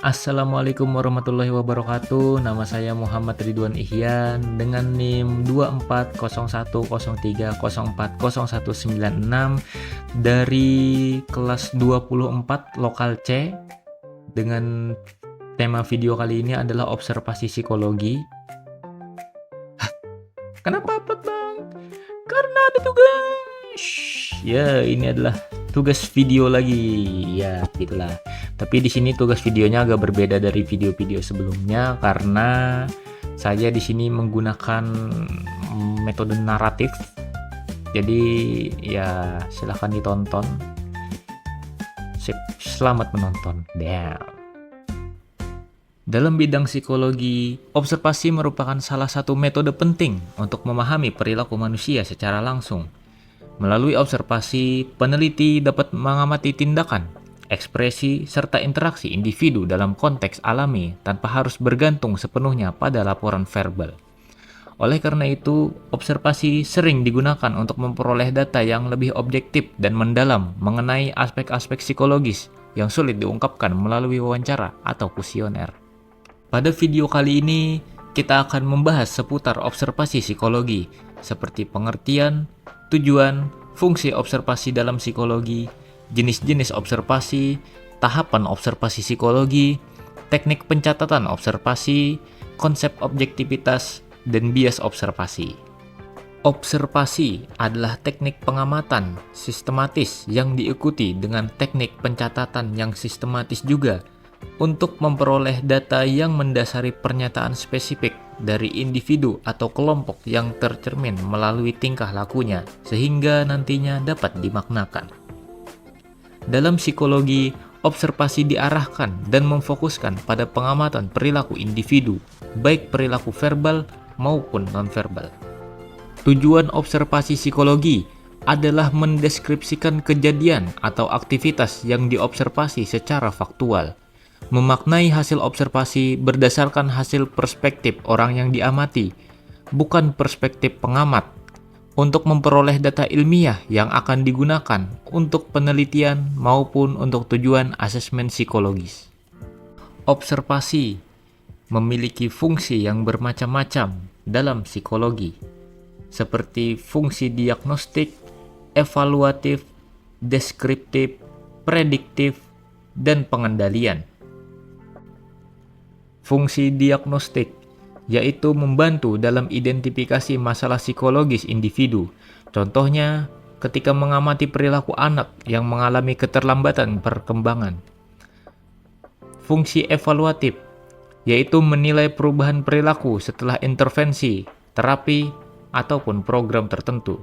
Assalamualaikum warahmatullahi wabarakatuh. Nama saya Muhammad Ridwan Ihyan dengan NIM 240103040196 dari kelas 24 lokal C dengan tema video kali ini adalah observasi psikologi. Kenapa Bang? Karena ada tugas. Ya, ini adalah tugas video lagi. Ya, gitulah. Tapi di sini tugas videonya agak berbeda dari video-video sebelumnya karena saya di sini menggunakan metode naratif. Jadi ya silahkan ditonton. Sip, selamat menonton. Dalam bidang psikologi, observasi merupakan salah satu metode penting untuk memahami perilaku manusia secara langsung. Melalui observasi, peneliti dapat mengamati tindakan, ekspresi, serta interaksi individu dalam konteks alami tanpa harus bergantung sepenuhnya pada laporan verbal. Oleh karena itu, observasi sering digunakan untuk memperoleh data yang lebih objektif dan mendalam mengenai aspek-aspek psikologis yang sulit diungkapkan melalui wawancara atau kuesioner. Pada video kali ini, kita akan membahas seputar observasi psikologi, seperti pengertian, tujuan, fungsi observasi dalam psikologi, jenis-jenis observasi, tahapan observasi psikologi, teknik pencatatan observasi, konsep objektivitas, dan bias observasi. Observasi adalah teknik pengamatan sistematis yang diikuti dengan teknik pencatatan yang sistematis juga untuk memperoleh data yang mendasari pernyataan spesifik dari individu atau kelompok yang tercermin melalui tingkah lakunya sehingga nantinya dapat dimaknakan. Dalam psikologi, observasi diarahkan dan memfokuskan pada pengamatan perilaku individu, baik perilaku verbal maupun nonverbal. Tujuan observasi psikologi adalah mendeskripsikan kejadian atau aktivitas yang diobservasi secara faktual, memaknai hasil observasi berdasarkan hasil perspektif orang yang diamati, bukan perspektif pengamat, untuk memperoleh data ilmiah yang akan digunakan untuk penelitian maupun untuk tujuan asesmen psikologis. Observasi memiliki fungsi yang bermacam-macam dalam psikologi, seperti fungsi diagnostik, evaluatif, deskriptif, prediktif, dan pengendalian. Fungsi diagnostik yaitu membantu dalam identifikasi masalah psikologis individu. Contohnya, ketika mengamati perilaku anak yang mengalami keterlambatan perkembangan. Fungsi evaluatif yaitu menilai perubahan perilaku setelah intervensi, terapi, ataupun program tertentu.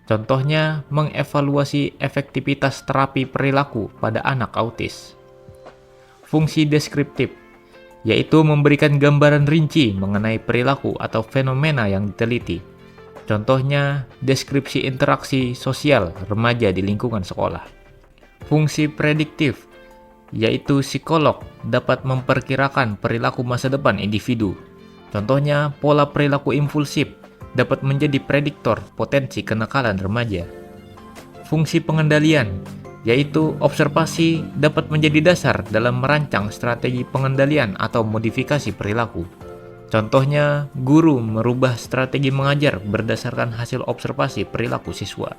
Contohnya, mengevaluasi efektivitas terapi perilaku pada anak autis. Fungsi deskriptif yaitu memberikan gambaran rinci mengenai perilaku atau fenomena yang diteliti. Contohnya, deskripsi interaksi sosial remaja di lingkungan sekolah. Fungsi prediktif, yaitu psikolog dapat memperkirakan perilaku masa depan individu. Contohnya, pola perilaku impulsif dapat menjadi prediktor potensi kenakalan remaja. Fungsi pengendalian, yaitu observasi dapat menjadi dasar dalam merancang strategi pengendalian atau modifikasi perilaku. Contohnya, guru merubah strategi mengajar berdasarkan hasil observasi perilaku siswa.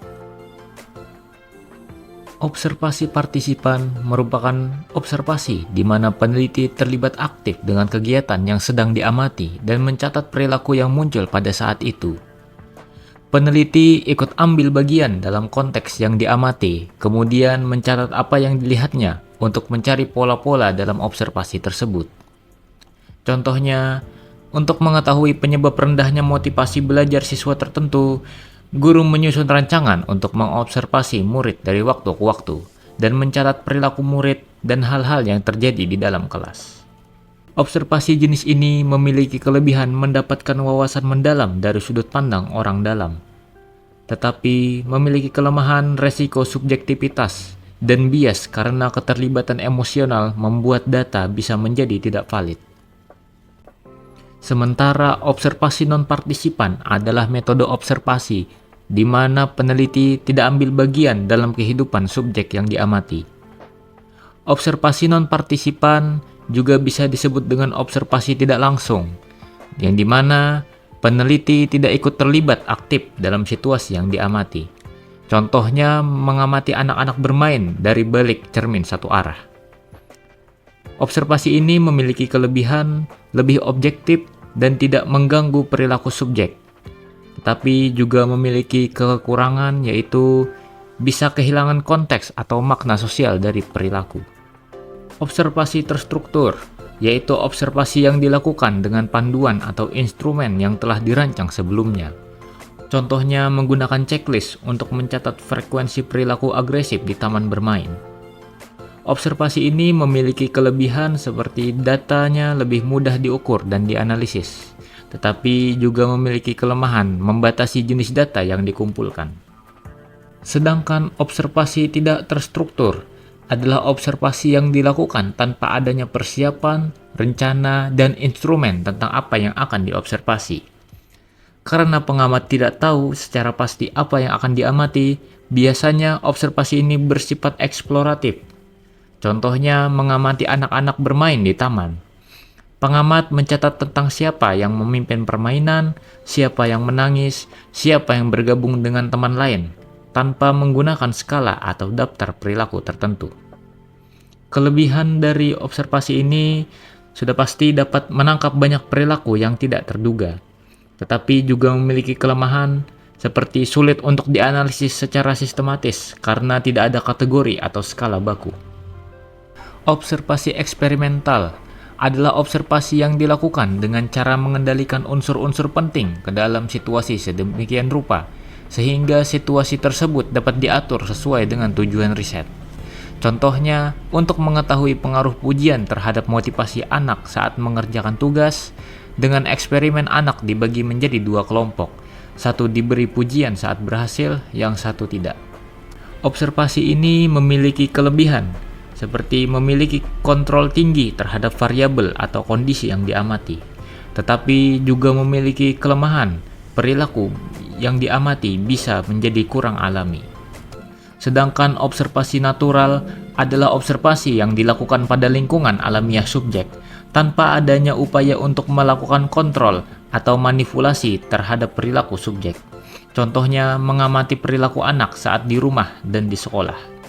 Observasi partisipan merupakan observasi di mana peneliti terlibat aktif dengan kegiatan yang sedang diamati dan mencatat perilaku yang muncul pada saat itu. Peneliti ikut ambil bagian dalam konteks yang diamati, kemudian mencatat apa yang dilihatnya untuk mencari pola-pola dalam observasi tersebut. Contohnya, untuk mengetahui penyebab rendahnya motivasi belajar siswa tertentu, guru menyusun rancangan untuk mengobservasi murid dari waktu ke waktu dan mencatat perilaku murid dan hal-hal yang terjadi di dalam kelas. Observasi jenis ini memiliki kelebihan mendapatkan wawasan mendalam dari sudut pandang orang dalam, tetapi memiliki kelemahan resiko subjektivitas dan bias karena keterlibatan emosional membuat data bisa menjadi tidak valid. Sementara observasi non-partisipan adalah metode observasi di mana peneliti tidak ambil bagian dalam kehidupan subjek yang diamati. Observasi non-partisipan juga bisa disebut dengan observasi tidak langsung, yang dimana peneliti tidak ikut terlibat aktif dalam situasi yang diamati. Contohnya mengamati anak-anak bermain dari balik cermin satu arah. Observasi ini memiliki kelebihan lebih objektif dan tidak mengganggu perilaku subjek, tetapi juga memiliki kekurangan, yaitu bisa kehilangan konteks atau makna sosial dari perilaku. Observasi terstruktur, yaitu observasi yang dilakukan dengan panduan atau instrumen yang telah dirancang sebelumnya. Contohnya menggunakan checklist untuk mencatat frekuensi perilaku agresif di taman bermain. Observasi ini memiliki kelebihan seperti datanya lebih mudah diukur dan dianalisis, tetapi juga memiliki kelemahan membatasi jenis data yang dikumpulkan. Sedangkan observasi tidak terstruktur adalah observasi yang dilakukan tanpa adanya persiapan, rencana, dan instrumen tentang apa yang akan diobservasi. Karena pengamat tidak tahu secara pasti apa yang akan diamati, biasanya observasi ini bersifat eksploratif. Contohnya mengamati anak-anak bermain di taman. Pengamat mencatat tentang siapa yang memimpin permainan, siapa yang menangis, siapa yang bergabung dengan teman lain, tanpa menggunakan skala atau daftar perilaku tertentu. Kelebihan dari observasi ini sudah pasti dapat menangkap banyak perilaku yang tidak terduga, tetapi juga memiliki kelemahan seperti sulit untuk dianalisis secara sistematis karena tidak ada kategori atau skala baku. Observasi eksperimental adalah observasi yang dilakukan dengan cara mengendalikan unsur-unsur penting ke dalam situasi sedemikian rupa, sehingga situasi tersebut dapat diatur sesuai dengan tujuan riset. Contohnya, untuk mengetahui pengaruh pujian terhadap motivasi anak saat mengerjakan tugas, dengan eksperimen anak dibagi menjadi dua kelompok, satu diberi pujian saat berhasil, yang satu tidak. Observasi ini memiliki kelebihan, seperti memiliki kontrol tinggi terhadap variabel atau kondisi yang diamati, tetapi juga memiliki kelemahan, perilaku yang diamati bisa menjadi kurang alami. Sedangkan observasi natural adalah observasi yang dilakukan pada lingkungan alamiah subjek, tanpa adanya upaya untuk melakukan kontrol atau manipulasi terhadap perilaku subjek. Contohnya mengamati perilaku anak saat di rumah dan di sekolah.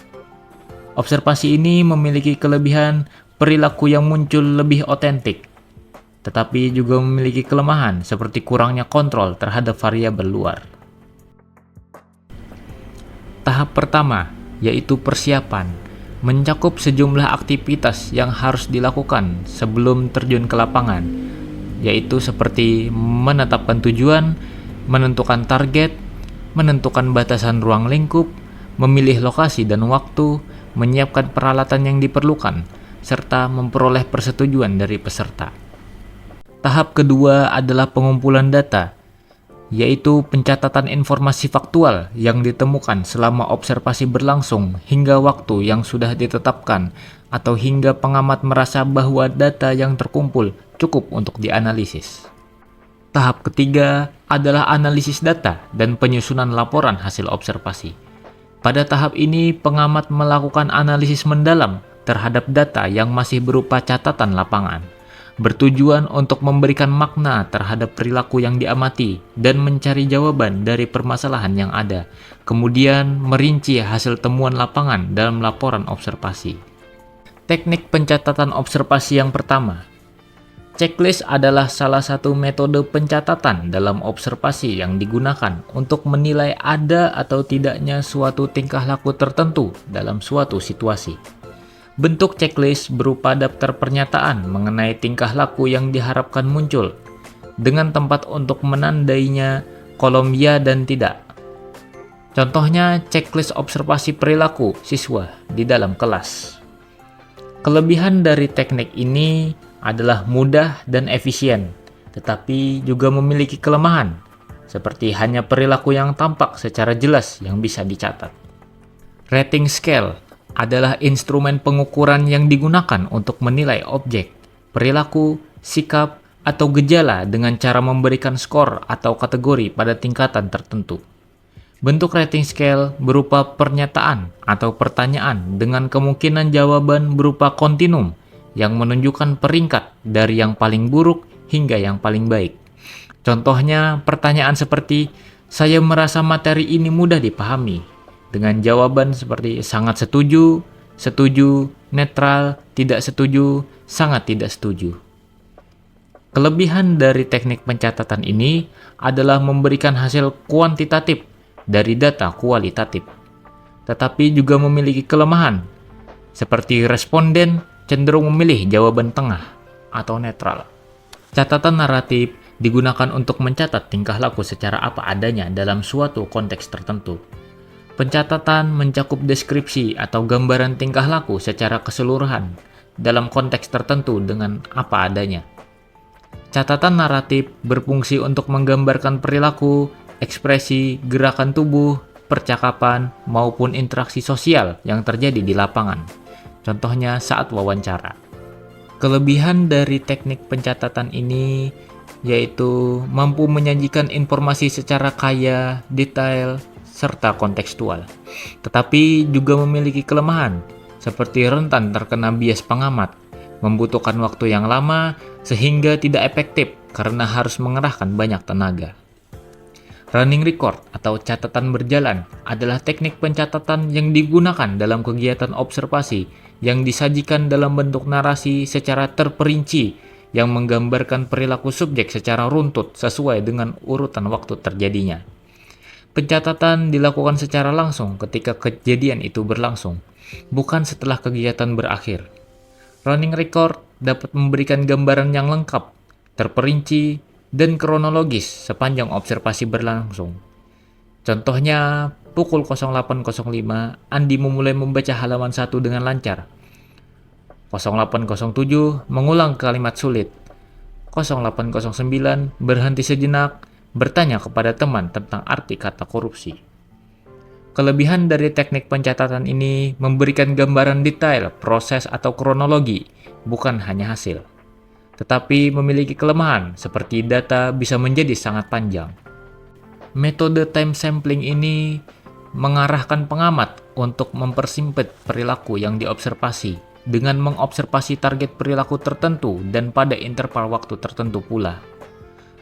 Observasi ini memiliki kelebihan perilaku yang muncul lebih otentik, tetapi juga memiliki kelemahan seperti kurangnya kontrol terhadap variabel luar. Tahap pertama, yaitu persiapan, mencakup sejumlah aktivitas yang harus dilakukan sebelum terjun ke lapangan, yaitu seperti menetapkan tujuan, menentukan target, menentukan batasan ruang lingkup, memilih lokasi dan waktu, menyiapkan peralatan yang diperlukan, serta memperoleh persetujuan dari peserta. Tahap kedua adalah pengumpulan data, yaitu pencatatan informasi faktual yang ditemukan selama observasi berlangsung hingga waktu yang sudah ditetapkan, atau hingga pengamat merasa bahwa data yang terkumpul cukup untuk dianalisis. Tahap ketiga adalah analisis data dan penyusunan laporan hasil observasi. Pada tahap ini, pengamat melakukan analisis mendalam terhadap data yang masih berupa catatan lapangan, bertujuan untuk memberikan makna terhadap perilaku yang diamati dan mencari jawaban dari permasalahan yang ada, kemudian merinci hasil temuan lapangan dalam laporan observasi. Teknik pencatatan observasi yang pertama. Checklist adalah salah satu metode pencatatan dalam observasi yang digunakan untuk menilai ada atau tidaknya suatu tingkah laku tertentu dalam suatu situasi. Bentuk checklist berupa daftar pernyataan mengenai tingkah laku yang diharapkan muncul, dengan tempat untuk menandainya kolom ya dan tidak. Contohnya checklist observasi perilaku siswa di dalam kelas. Kelebihan dari teknik ini adalah mudah dan efisien, tetapi juga memiliki kelemahan, seperti hanya perilaku yang tampak secara jelas yang bisa dicatat. Rating scale adalah instrumen pengukuran yang digunakan untuk menilai objek, perilaku, sikap, atau gejala dengan cara memberikan skor atau kategori pada tingkatan tertentu. Bentuk rating scale berupa pernyataan atau pertanyaan dengan kemungkinan jawaban berupa kontinum yang menunjukkan peringkat dari yang paling buruk hingga yang paling baik. Contohnya, pertanyaan seperti, "Saya merasa materi ini mudah dipahami," dengan jawaban seperti sangat setuju, setuju, netral, tidak setuju, sangat tidak setuju. Kelebihan dari teknik pencatatan ini adalah memberikan hasil kuantitatif dari data kualitatif, tetapi juga memiliki kelemahan, seperti responden cenderung memilih jawaban tengah atau netral. Catatan naratif digunakan untuk mencatat tingkah laku secara apa adanya dalam suatu konteks tertentu. Pencatatan mencakup deskripsi atau gambaran tingkah laku secara keseluruhan dalam konteks tertentu dengan apa adanya. Catatan naratif berfungsi untuk menggambarkan perilaku, ekspresi, gerakan tubuh, percakapan, maupun interaksi sosial yang terjadi di lapangan. Contohnya saat wawancara. Kelebihan dari teknik pencatatan ini yaitu mampu menyajikan informasi secara kaya, detail, serta kontekstual. Tetapi juga memiliki kelemahan, seperti rentan terkena bias pengamat, membutuhkan waktu yang lama sehingga tidak efektif karena harus mengerahkan banyak tenaga. Running record atau catatan berjalan adalah teknik pencatatan yang digunakan dalam kegiatan observasi yang disajikan dalam bentuk narasi secara terperinci yang menggambarkan perilaku subjek secara runtut sesuai dengan urutan waktu terjadinya. Pencatatan dilakukan secara langsung ketika kejadian itu berlangsung, bukan setelah kegiatan berakhir. Running record dapat memberikan gambaran yang lengkap, terperinci, dan kronologis sepanjang observasi berlangsung. Contohnya, pukul 08.05, Andi memulai membaca halaman 1 dengan lancar. 08.07, mengulang kalimat sulit. 08.09, berhenti sejenak, bertanya kepada teman tentang arti kata korupsi. Kelebihan dari teknik pencatatan ini memberikan gambaran detail proses atau kronologi, bukan hanya hasil. Tetapi memiliki kelemahan, seperti data bisa menjadi sangat panjang. Metode time sampling ini mengarahkan pengamat untuk mempersempit perilaku yang diobservasi dengan mengobservasi target perilaku tertentu dan pada interval waktu tertentu pula.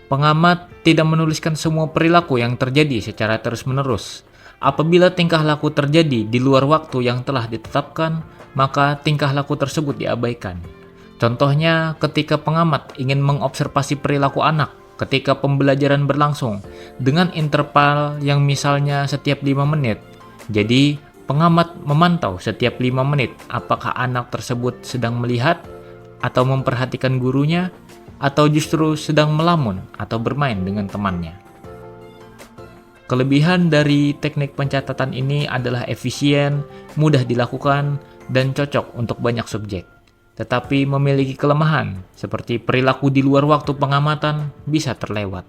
Pengamat tidak menuliskan semua perilaku yang terjadi secara terus-menerus. Apabila tingkah laku terjadi di luar waktu yang telah ditetapkan, maka tingkah laku tersebut diabaikan. Contohnya, ketika pengamat ingin mengobservasi perilaku anak ketika pembelajaran berlangsung dengan interval yang misalnya setiap 5 menit. Jadi, pengamat memantau setiap 5 menit apakah anak tersebut sedang melihat atau memperhatikan gurunya atau justru sedang melamun atau bermain dengan temannya. Kelebihan dari teknik pencatatan ini adalah efisien, mudah dilakukan, dan cocok untuk banyak subjek. Tetapi memiliki kelemahan, seperti perilaku di luar waktu pengamatan bisa terlewat.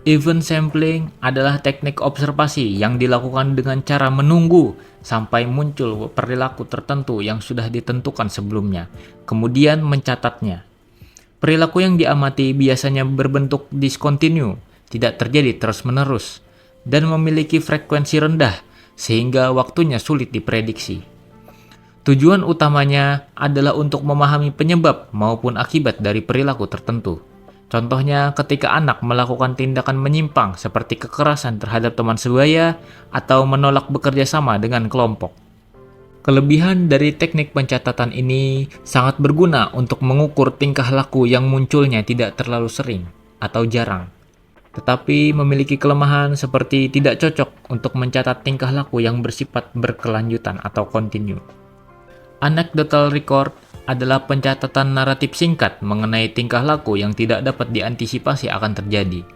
Event sampling adalah teknik observasi yang dilakukan dengan cara menunggu sampai muncul perilaku tertentu yang sudah ditentukan sebelumnya, kemudian mencatatnya. Perilaku yang diamati biasanya berbentuk discontinue, tidak terjadi terus-menerus, dan memiliki frekuensi rendah sehingga waktunya sulit diprediksi. Tujuan utamanya adalah untuk memahami penyebab maupun akibat dari perilaku tertentu. Contohnya ketika anak melakukan tindakan menyimpang seperti kekerasan terhadap teman sebaya atau menolak bekerja sama dengan kelompok. Kelebihan dari teknik pencatatan ini sangat berguna untuk mengukur tingkah laku yang munculnya tidak terlalu sering atau jarang. Tetapi memiliki kelemahan seperti tidak cocok untuk mencatat tingkah laku yang bersifat berkelanjutan atau kontinu. Anecdotal record adalah pencatatan naratif singkat mengenai tingkah laku yang tidak dapat diantisipasi akan terjadi.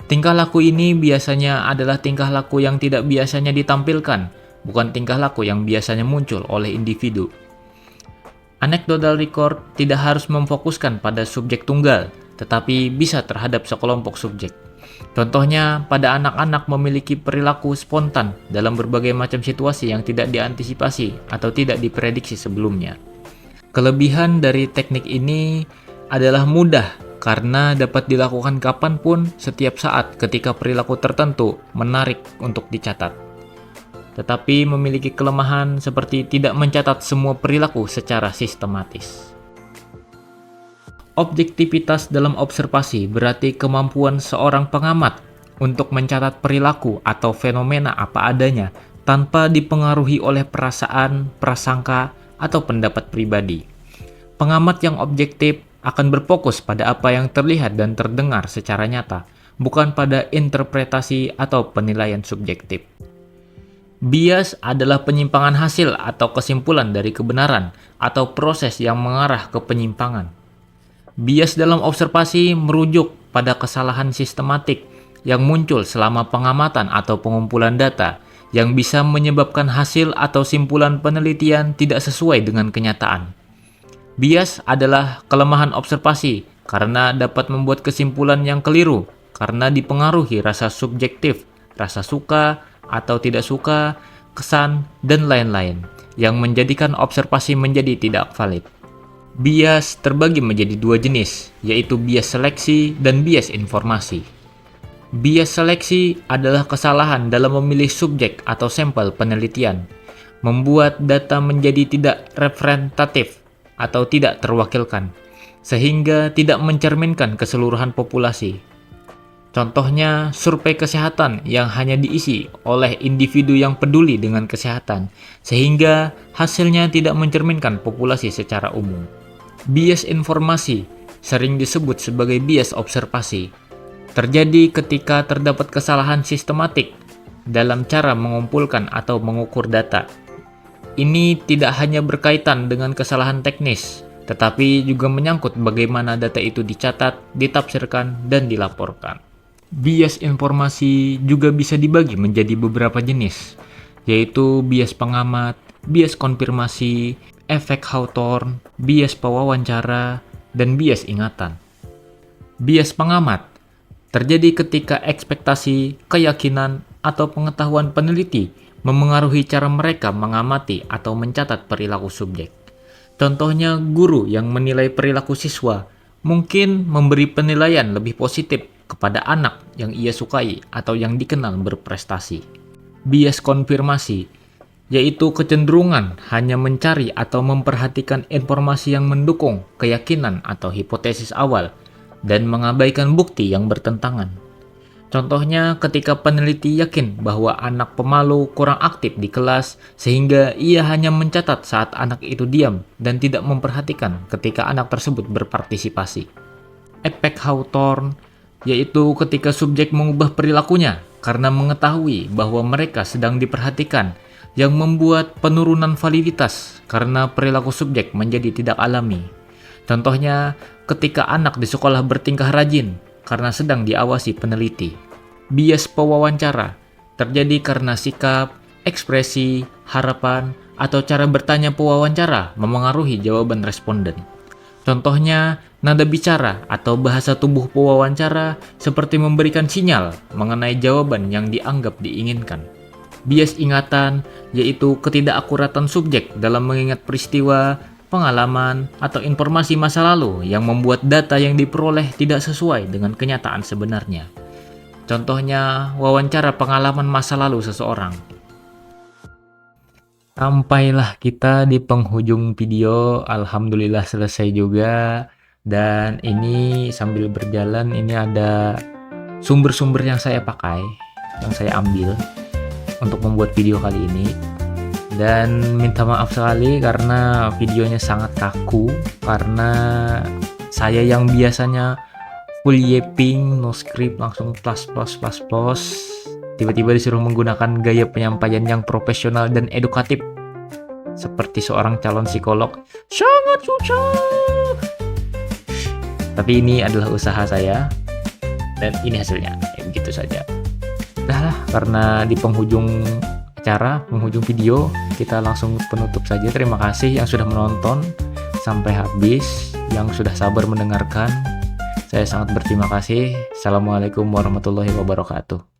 Tingkah laku ini biasanya adalah tingkah laku yang tidak biasanya ditampilkan, bukan tingkah laku yang biasanya muncul oleh individu. Anecdotal record tidak harus memfokuskan pada subjek tunggal, tetapi bisa terhadap sekelompok subjek. Contohnya, pada anak-anak memiliki perilaku spontan dalam berbagai macam situasi yang tidak diantisipasi atau tidak diprediksi sebelumnya. Kelebihan dari teknik ini adalah mudah karena dapat dilakukan kapanpun setiap saat ketika perilaku tertentu menarik untuk dicatat. Tetapi memiliki kelemahan seperti tidak mencatat semua perilaku secara sistematis. Objektivitas dalam observasi berarti kemampuan seorang pengamat untuk mencatat perilaku atau fenomena apa adanya tanpa dipengaruhi oleh perasaan, prasangka, atau pendapat pribadi. Pengamat yang objektif akan berfokus pada apa yang terlihat dan terdengar secara nyata, bukan pada interpretasi atau penilaian subjektif. Bias adalah penyimpangan hasil atau kesimpulan dari kebenaran atau proses yang mengarah ke penyimpangan. Bias dalam observasi merujuk pada kesalahan sistematik yang muncul selama pengamatan atau pengumpulan data yang bisa menyebabkan hasil atau simpulan penelitian tidak sesuai dengan kenyataan. Bias adalah kelemahan observasi karena dapat membuat kesimpulan yang keliru karena dipengaruhi rasa subjektif, rasa suka atau tidak suka, kesan, dan lain-lain yang menjadikan observasi menjadi tidak valid. Bias terbagi menjadi dua jenis, yaitu bias seleksi dan bias informasi. Bias seleksi adalah kesalahan dalam memilih subjek atau sampel penelitian, membuat data menjadi tidak representatif atau tidak terwakilkan, sehingga tidak mencerminkan keseluruhan populasi. Contohnya, survei kesehatan yang hanya diisi oleh individu yang peduli dengan kesehatan, sehingga hasilnya tidak mencerminkan populasi secara umum. Bias informasi sering disebut sebagai bias observasi. Terjadi ketika terdapat kesalahan sistematik dalam cara mengumpulkan atau mengukur data. Ini tidak hanya berkaitan dengan kesalahan teknis, tetapi juga menyangkut bagaimana data itu dicatat, ditafsirkan, dan dilaporkan. Bias informasi juga bisa dibagi menjadi beberapa jenis, yaitu bias pengamat, bias konfirmasi, efek Hawthorne, bias pewawancara, dan bias ingatan. Bias pengamat terjadi ketika ekspektasi, keyakinan, atau pengetahuan peneliti memengaruhi cara mereka mengamati atau mencatat perilaku subjek. Contohnya, guru yang menilai perilaku siswa mungkin memberi penilaian lebih positif kepada anak yang ia sukai atau yang dikenal berprestasi. Bias konfirmasi yaitu kecenderungan hanya mencari atau memperhatikan informasi yang mendukung keyakinan atau hipotesis awal dan mengabaikan bukti yang bertentangan. Contohnya ketika peneliti yakin bahwa anak pemalu kurang aktif di kelas sehingga ia hanya mencatat saat anak itu diam dan tidak memperhatikan ketika anak tersebut berpartisipasi. Efek Hawthorne yaitu ketika subjek mengubah perilakunya karena mengetahui bahwa mereka sedang diperhatikan, yang membuat penurunan validitas karena perilaku subjek menjadi tidak alami. Contohnya, ketika anak di sekolah bertingkah rajin karena sedang diawasi peneliti. Bias pewawancara terjadi karena sikap, ekspresi, harapan, atau cara bertanya pewawancara memengaruhi jawaban responden. Contohnya, nada bicara atau bahasa tubuh pewawancara seperti memberikan sinyal mengenai jawaban yang dianggap diinginkan. Bias ingatan yaitu ketidakakuratan subjek dalam mengingat peristiwa, pengalaman, atau informasi masa lalu yang membuat data yang diperoleh tidak sesuai dengan kenyataan sebenarnya. Contohnya, wawancara pengalaman masa lalu seseorang. Sampailah kita di penghujung video, alhamdulillah selesai juga. Dan ini sambil berjalan ini ada sumber-sumber yang saya pakai, yang saya ambil untuk membuat video kali ini. Dan minta maaf sekali karena videonya sangat kaku, karena saya yang biasanya full yeping, no script, langsung plus, tiba-tiba disuruh menggunakan gaya penyampaian yang profesional dan edukatif seperti seorang calon psikolog. Sangat susah, tapi ini adalah usaha saya dan ini hasilnya, begitu saja. Dah lah, karena di penghujung acara, penghujung video, kita langsung penutup saja. Terima kasih yang sudah menonton sampai habis, yang sudah sabar mendengarkan. Saya sangat berterima kasih. Assalamualaikum warahmatullahi wabarakatuh.